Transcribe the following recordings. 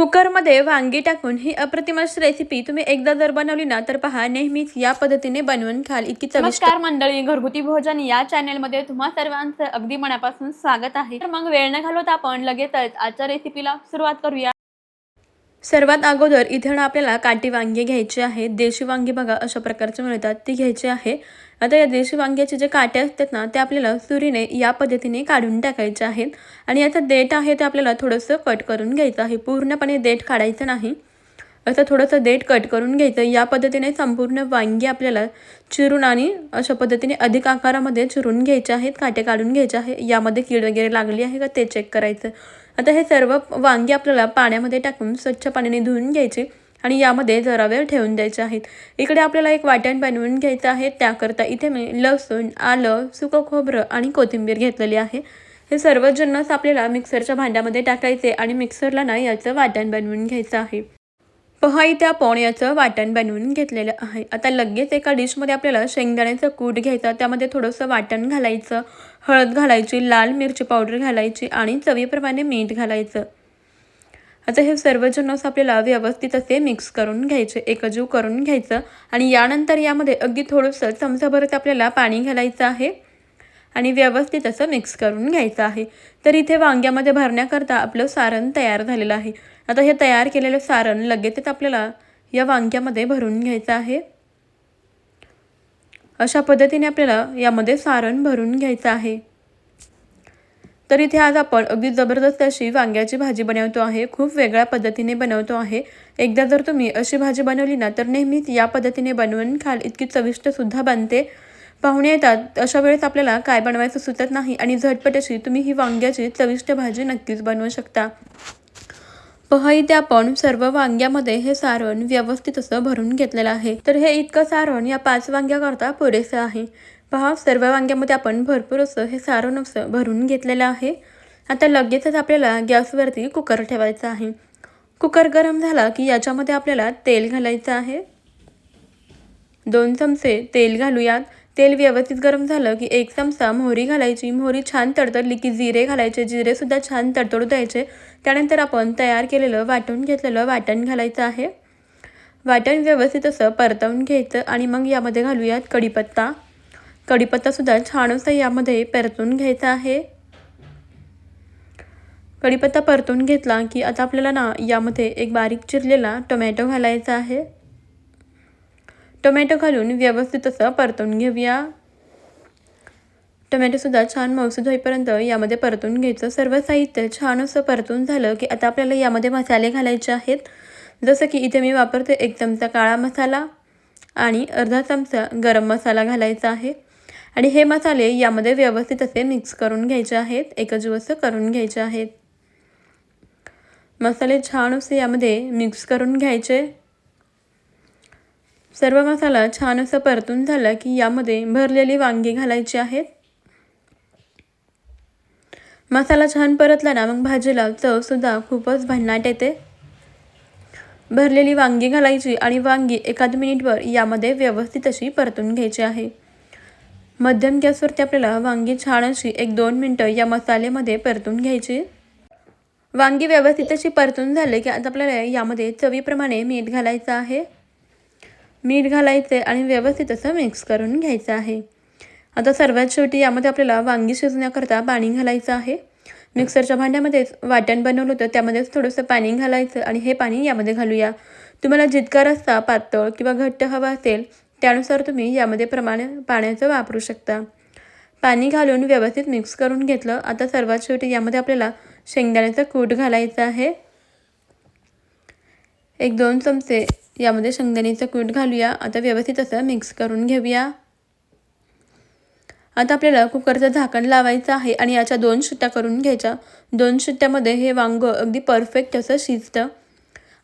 कुकरमध्ये वांगी टाकून ही अप्रतिम अशी रेसिपी तुम्ही एकदा जर बनवली ना तर पहा नेहमीच या पद्धतीने बनवून खाल इतकी चविष्ट। नमस्कार मंडळी, घरगुती भोजन या चॅनलमध्ये तुम्हा सर्वांचं अगदी मनापासून स्वागत आहे। तर मग वेळ न घालवता आपण लगेचच आजच्या रेसिपीला सुरुवात करूया। सर्वात अगोदर इथे ना आपल्याला काठी वांगी घ्यायची आहे। देशी वांगी बघा अशा प्रकारचे मिळतात ती घ्यायची आहे। आता या देशी वांग्याचे जे काटे असतात ना ते आपल्याला सुरीने या पद्धतीने काढून टाकायचे आहेत आणि याचा देठ आहे ते आपल्याला थोडंसं कट करून घ्यायचं आहे। पूर्णपणे देठ काढायचं नाही, असं थोडंसं देठ कट करून घ्यायचं। या पद्धतीने संपूर्ण वांगी आपल्याला चिरून आणि अशा पद्धतीने अधिक आकारामध्ये चिरून घ्यायचे आहेत, काटे काढून घ्यायचे आहे। यामध्ये कीड वगैरे लागली आहे का ते चेक करायचं। आता हे सर्व वांगी आपल्याला पाण्यामध्ये टाकून स्वच्छ पाण्याने धुवून घ्यायचे आणि यामध्ये जरा वेळ ठेवून द्यायचे आहेत। इकडे आपल्याला एक वाटण बनवून घ्यायचं आहे। त्याकरता इथे मी लसूण, आलं, सुकं खोबरं आणि कोथिंबीर घेतलेली आहे। हे सर्व जिन्नस आपल्याला मिक्सरच्या भांड्यामध्ये टाकायचे आणि मिक्सरला ना याचं वाटण बनवून घ्यायचं आहे। पहा इथे आपण याचं वाटण बनवून घेतलेलं आहे। आता लगेच एका डिशमध्ये आपल्याला शेंगदाण्याचं कूट घ्यायचा, त्यामध्ये थोडंसं वाटण घालायचं, हळद घालायची, लाल मिरची पावडर घालायची आणि चवीप्रमाणे मीठ घालायचं। आता हे सर्व जिन्नस आपल्याला व्यवस्थित असे मिक्स करून घ्यायचे, एकजीव करून घ्यायचं आणि यानंतर यामध्ये अगदी थोडंसं चमचाभर आपल्याला पाणी घालायचं आहे आणि व्यवस्थित असं मिक्स करून घ्यायचं आहे। तर इथे वांग्यामध्ये भरण्याकरता आपलं सारण तयार झालेलं आहे। आता हे तयार केलेलं सारण लगेचच आपल्याला या वांग्यामध्ये भरून घ्यायचं आहे। अशा पद्धतीने आपल्याला यामध्ये सारण भरून घ्यायचं आहे। तर इथे आज आपण अगदी जबरदस्त अशी वांग्याची भाजी बनवतो आहे, खूप वेगळ्या पद्धतीने बनवतो आहे। एकदा जर तुम्ही अशी भाजी बनवली ना तर नेहमीच या पद्धतीने बनवून खाल, इतकी चविष्ट सुद्धा बनते। पाहुणे येतात अशा वेळेस आपल्याला काय बनवायचं सुचत नाही आणि झटपट अशी तुम्ही ही वांग्याची चविष्ट भाजी नक्कीच बनवू शकता। पहा इथे आपण सर्व वांग्यामध्ये हे सारण व्यवस्थित असं भरून घेतलेलं आहे। तर हे इतकं सारण या 5 वांग्याकरता पुरेसं आहे। पहा सर्व वांग्यामध्ये आपण भरपूर असं हे सारण असं भरून घेतलेलं आहे। आता लगेचच आपल्याला गॅसवरती कुकर ठेवायचा आहे। कुकर गरम झाला की याच्यामध्ये आपल्याला तेल घालायचं आहे। 2 चमचे तेल घालूयात। तेल व्यवस्थित गरम झालं की 1 चमचा मोहरी घालायची। मोहरी छान तडतडली की जिरे घालायचे, जिरे सुद्धा छान तडतडू द्यायचे। त्यानंतर आपण तयार केलेलं वाटून घेतलेलं वाटण घालायचं आहे। वाटण व्यवस्थित असं परतवून घ्यायचं आणि मग यामध्ये घालूयात कढीपत्ता। कढीपत्ता सुद्धा छान असं यामध्ये परतून घ्यायचा आहे। कढीपत्ता परतून घेतला की आता आपल्याला ना यामध्ये एक बारीक चिरलेला टोमॅटो घालायचा आहे। टोमॅटो घालून व्यवस्थित असं परतून घेऊया। टोमॅटो सुद्धा छान मऊसूद होईपर्यंत यामध्ये परतून घ्यायचं। सर्व साहित्य छान असं परतून झालं की आता आपल्याला यामध्ये मसाले घालायचे आहेत। जसं की इथे मी वापरते 1 चमचा काळा मसाला आणि अर्धा चमचा गरम मसाला घालायचा आहे आणि हे मसाले यामध्ये व्यवस्थित असे मिक्स करून घ्यायचे आहेत, एकजीव असं करून घ्यायचे आहेत। मसाले छान असे यामध्ये मिक्स करून घ्यायचे। सर्व मसाला छान असं परतून झाला की यामध्ये भरलेली वांगी घालायची आहेत। मसाला छान परतला ना मग भाजीला चव सुद्धा खूपच भन्नाट येते। भरलेली वांगी घालायची आणि वांगी एखाद मिनिटभर यामध्ये व्यवस्थित अशी परतून घ्यायची आहे। मध्यम गॅसवरती आपल्याला वांगी छान अशी 1-2 मिनिटं या मसाल्यामध्ये परतून घ्यायची। वांगी व्यवस्थित अशी परतून झाले की आता आपल्याला यामध्ये चवीप्रमाणे मीठ घालायचं आहे। मीठ घालायचे आणि व्यवस्थित असं मिक्स करून घ्यायचं आहे। आता सर्वात शेवटी यामध्ये आपल्याला वांगी शिजण्याकरता पाणी घालायचं आहे। मिक्सरच्या भांड्यामध्येच वाटण बनवलं होतं त्यामध्येच थोडंसं पाणी घालायचं आणि हे पाणी यामध्ये घालूया। तुम्हाला जितका रस्सा पातळ किंवा घट्ट हवा असेल त्यानुसार तुम्ही यामध्ये पाण्याचं वापरू शकता। पाणी घालून व्यवस्थित मिक्स करून घेतलं। आता सर्वात शेवटी यामध्ये आपल्याला शेंगदाण्याचं कूट घालायचं आहे। 1-2 चमचे यामध्ये शेंगदाण्याचं कूट घालूया। आता व्यवस्थित असं मिक्स करून घेऊया। आता आपल्याला कुकरचं झाकण लावायचं आहे आणि याच्या 2 शिट्ट्या करून घ्यायच्या। 2 शिट्ट्यामध्ये हे वांगं अगदी परफेक्ट असं शिजतं।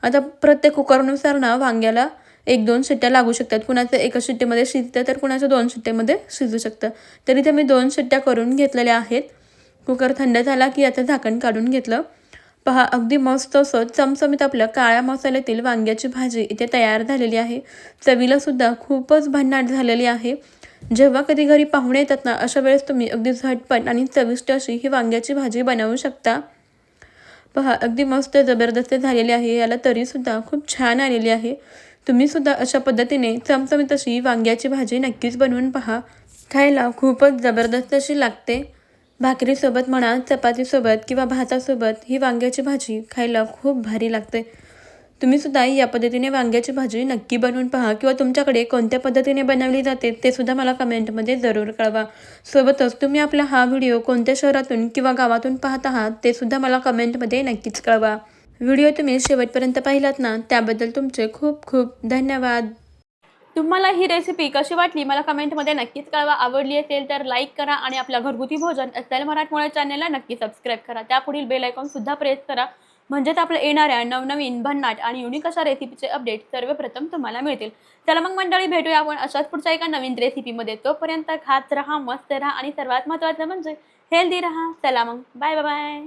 आता प्रत्येक कुकरनुसार ना वांग्याला 1-2 शिट्ट्या लागू शकतात। कुणाचं एका शिट्टीमध्ये शिजतं तर कुणाचं 2 शिट्ट्यामध्ये शिजू शकतं। तर इथे मी 2 शिट्ट्या करून घेतलेल्या आहेत। कुकर थंड झाला की याचं झाकण काढून घेतलं। पहा अगदी मस्त असं चमचमीत आपल्या काळ्या मसाल्यातील वांग्याची भाजी इथे तयार झालेली आहे। चवीला सुद्धा खूपच भन्नाट झालेली आहे। जेव्हा कधी घरी पाहुणे येतात ना अशा वेळेस तुम्ही अगदी झटपट आणि चविष्ट अशी ही वांग्याची भाजी बनवू शकता। पहा अगदी मस्त जबरदस्त झालेली आहे. याला तरीसुद्धा खूप छान आलेली आहे. तुम्हीसुद्धा अशा पद्धतीने चमचमीत अशी वांग्याची भाजी नक्कीच बनवून पहा. खायला खूपच जबरदस्त अशी लागते. भाकरीसोबत म्हणा, चपातीसोबत किंवा भातासोबत ही वांग्याची भाजी खायला खूप भारी लागते. तुम्हीसुद्धा या पद्धतीने वांग्याची भाजी नक्की बनवून पहा किंवा तुमच्याकडे कोणत्या पद्धतीने बनवली जाते ते सुद्धा मला कमेंटमध्ये जरूर कळवा. सोबतच तुम्ही आपला हा व्हिडिओ कोणत्या शहरातून किंवा गावातून पाहत आहात ते सुद्धा मला कमेंटमध्ये नक्कीच कळवा. व्हिडिओ तुम्ही शेवटपर्यंत पाहिलात ना, त्याबद्दल तुमचे खूप खूप धन्यवाद. तुम्हाला ही रेसिपी कशी वाटली मला कमेंटमध्ये नक्कीच कळवा. आवडली असेल तर लाईक करा आणि आपल्या घरगुती भोजन अस्सल मराठमोळ्या चॅनलला नक्की सबस्क्राईब करा. त्यापुढील बेल आयकॉन सुद्धा प्रेस करा, म्हणजेच आपल्या येणाऱ्या नवनवीन भन्नाट आणि युनिक अशा रेसिपीचे अपडेट सर्वप्रथम तुम्हाला मिळतील. चला मग मंडळी, भेटूया आपण अशाच पुढच्या एका नवीन रेसिपीमध्ये. तोपर्यंत खात राहा, मस्त राहा आणि सर्वात महत्त्वाचं म्हणजे हेल्दी राहा. चला मग, बाय बाय.